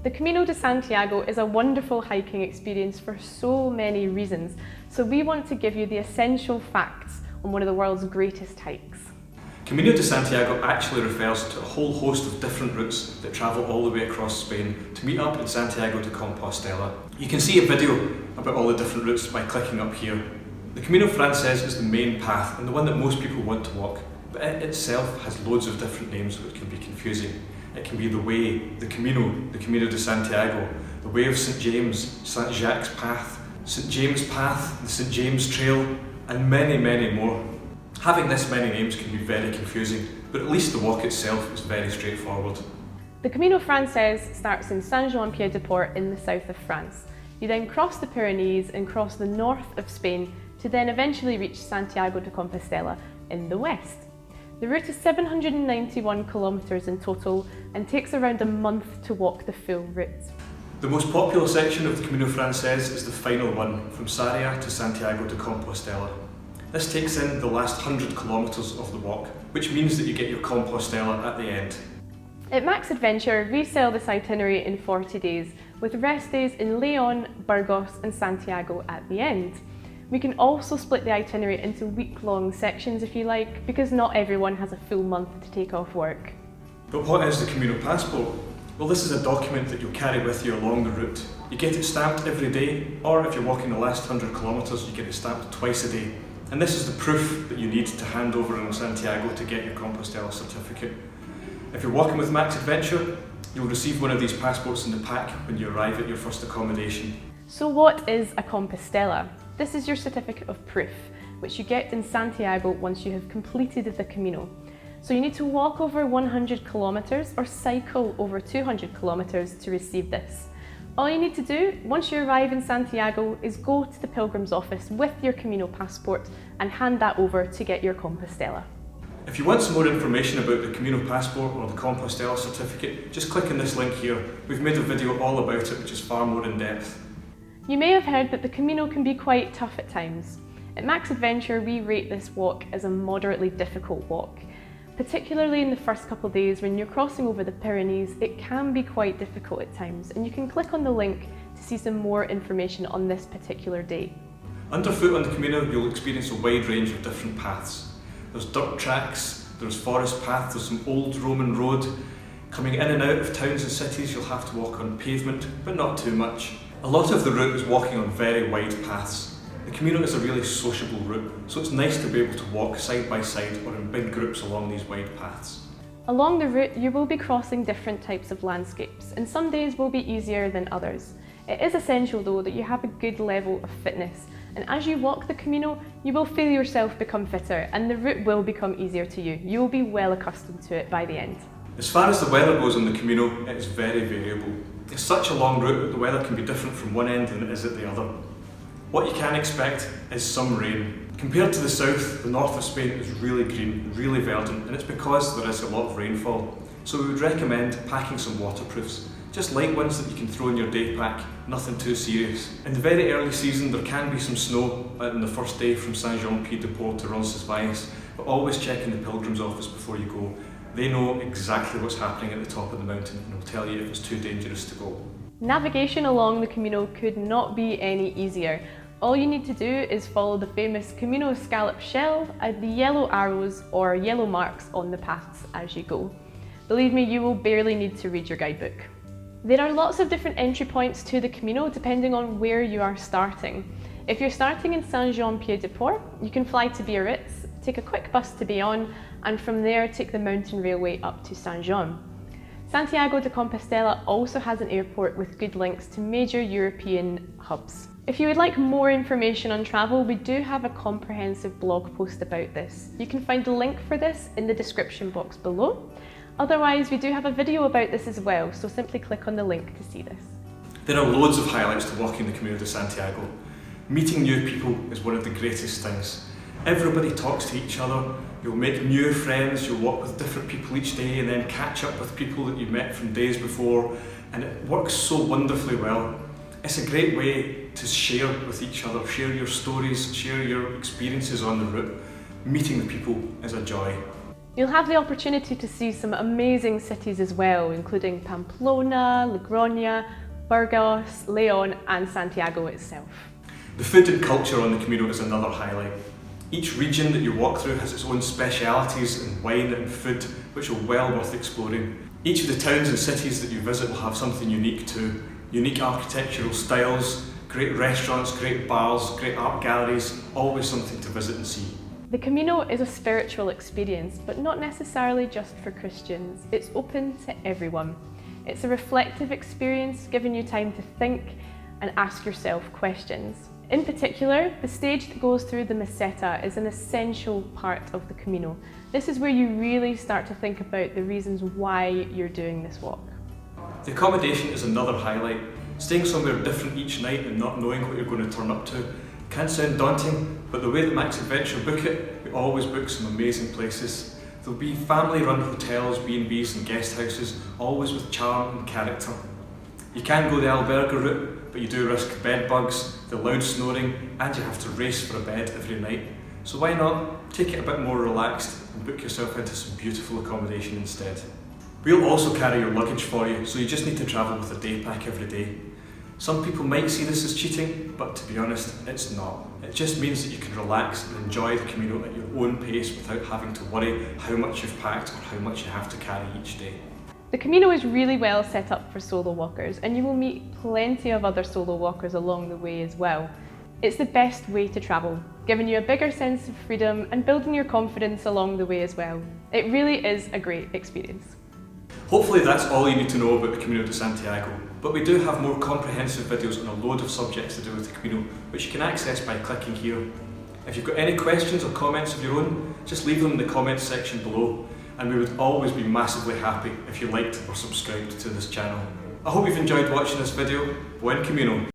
The Camino de Santiago is a wonderful hiking experience for so many reasons, so we want to give you the essential facts on one of the world's greatest hikes. Camino de Santiago actually refers to a whole host of different routes that travel all the way across Spain to meet up in Santiago de Compostela. You can see a video about all the different routes by clicking up here. The Camino Francés is the main path and the one that most people want to walk, but it itself has loads of different names which can be confusing. It can be the Way, the Camino de Santiago, the Way of St James, St Jacques Path, St James Path, the St James Trail, and many, many more. Having this many names can be very confusing, but at least the walk itself is very straightforward. The Camino Francés starts in Saint-Jean-Pied-de-Port in the south of France. You then cross the Pyrenees and cross the north of Spain to then eventually reach Santiago de Compostela in the west. The route is 791 kilometres in total and takes around a month to walk the full route. The most popular section of the Camino Francés is the final one, from Sarriá to Santiago de Compostela. This takes in the last 100 kilometres of the walk, which means that you get your Compostela at the end. At Max Adventure, we sell this itinerary in 40 days, with rest days in León, Burgos and Santiago at the end. We can also split the itinerary into week-long sections if you like, because not everyone has a full month to take off work. But what is the Camino Passport? Well, this is a document that you'll carry with you along the route. You get it stamped every day, or if you're walking the last 100 kilometres, you get it stamped twice a day. And this is the proof that you need to hand over in Santiago to get your Compostela certificate. If you're walking with Max Adventure, you'll receive one of these passports in the pack when you arrive at your first accommodation. So what is a Compostela? This is your certificate of proof, which you get in Santiago once you have completed the Camino. So you need to walk over 100 kilometres or cycle over 200 kilometres to receive this. All you need to do, once you arrive in Santiago, is go to the pilgrim's office with your Camino passport and hand that over to get your Compostela. If you want some more information about the Camino Passport or the Compostela certificate, just click on this link here. We've made a video all about it, which is far more in depth. You may have heard that the Camino can be quite tough at times. At Max Adventure, we rate this walk as a moderately difficult walk. Particularly in the first couple of days when you're crossing over the Pyrenees, it can be quite difficult at times, and you can click on the link to see some more information on this particular day. Underfoot on the Camino, you'll experience a wide range of different paths. There's dirt tracks, there's forest paths, there's some old Roman road. Coming in and out of towns and cities, you'll have to walk on pavement, but not too much. A lot of the route is walking on very wide paths. The Camino is a really sociable route, so it's nice to be able to walk side by side or in big groups along these wide paths. Along the route, you will be crossing different types of landscapes, and some days will be easier than others. It is essential though that you have a good level of fitness, and as you walk the Camino, you will feel yourself become fitter and the route will become easier to you. You will be well accustomed to it by the end. As far as the weather goes on the Camino, it is very variable. It's such a long route that the weather can be different from one end than it is at the other. What you can expect is some rain. Compared to the south, the north of Spain is really green, really verdant, and it's because there is a lot of rainfall. So we would recommend packing some waterproofs, just light ones that you can throw in your day pack, nothing too serious. In the very early season there can be some snow on the first day from Saint-Jean-Pied-de-Port to Roncesvalles, but always check in the pilgrim's office before you go. They know exactly what's happening at the top of the mountain and will tell you if it's too dangerous to go. Navigation along the Camino could not be any easier. All you need to do is follow the famous Camino scallop shell and the yellow arrows or yellow marks on the paths as you go. Believe me, you will barely need to read your guidebook. There are lots of different entry points to the Camino depending on where you are starting. If you're starting in Saint-Jean-Pied-de-Port, you can fly to Biarritz, take a quick bus to Bayonne, and from there take the mountain railway up to Saint-Jean. Santiago de Compostela also has an airport with good links to major European hubs. If you would like more information on travel, we do have a comprehensive blog post about this. You can find a link for this in the description box below. Otherwise, we do have a video about this as well, so simply click on the link to see this. There are loads of highlights to walking the Camino de Santiago. Meeting new people is one of the greatest things. Everybody talks to each other, you'll make new friends, you'll walk with different people each day and then catch up with people that you met from days before, and it works so wonderfully well. It's a great way to share with each other, share your stories, share your experiences on the route. Meeting the people is a joy. You'll have the opportunity to see some amazing cities as well, including Pamplona, Logroño, Burgos, León and Santiago itself. The food and culture on the Camino is another highlight. Each region that you walk through has its own specialities in wine and food, which are well worth exploring. Each of the towns and cities that you visit will have something unique too. Unique architectural styles, great restaurants, great bars, great art galleries, always something to visit and see. The Camino is a spiritual experience, but not necessarily just for Christians. It's open to everyone. It's a reflective experience, giving you time to think and ask yourself questions. In particular, the stage that goes through the Meseta is an essential part of the Camino. This is where you really start to think about the reasons why you're doing this walk. The accommodation is another highlight. Staying somewhere different each night and not knowing what you're going to turn up to can sound daunting, but the way that Max Adventure book it, we always book some amazing places. There'll be family-run hotels, B&Bs and guest houses, always with charm and character. You can go the albergue route, but you do risk bed bugs, the loud snoring, and you have to race for a bed every night. So why not take it a bit more relaxed and book yourself into some beautiful accommodation instead. We'll also carry your luggage for you, so you just need to travel with a day pack every day. Some people might see this as cheating, but to be honest, it's not. It just means that you can relax and enjoy the Camino at your own pace without having to worry how much you've packed or how much you have to carry each day. The Camino is really well set up for solo walkers, and you will meet plenty of other solo walkers along the way as well. It's the best way to travel, giving you a bigger sense of freedom and building your confidence along the way as well. It really is a great experience. Hopefully that's all you need to know about the Camino de Santiago, but we do have more comprehensive videos on a load of subjects to do with the Camino, which you can access by clicking here. If you've got any questions or comments of your own, just leave them in the comments section below, and we would always be massively happy if you liked or subscribed to this channel. I hope you've enjoyed watching this video. Buen Camino!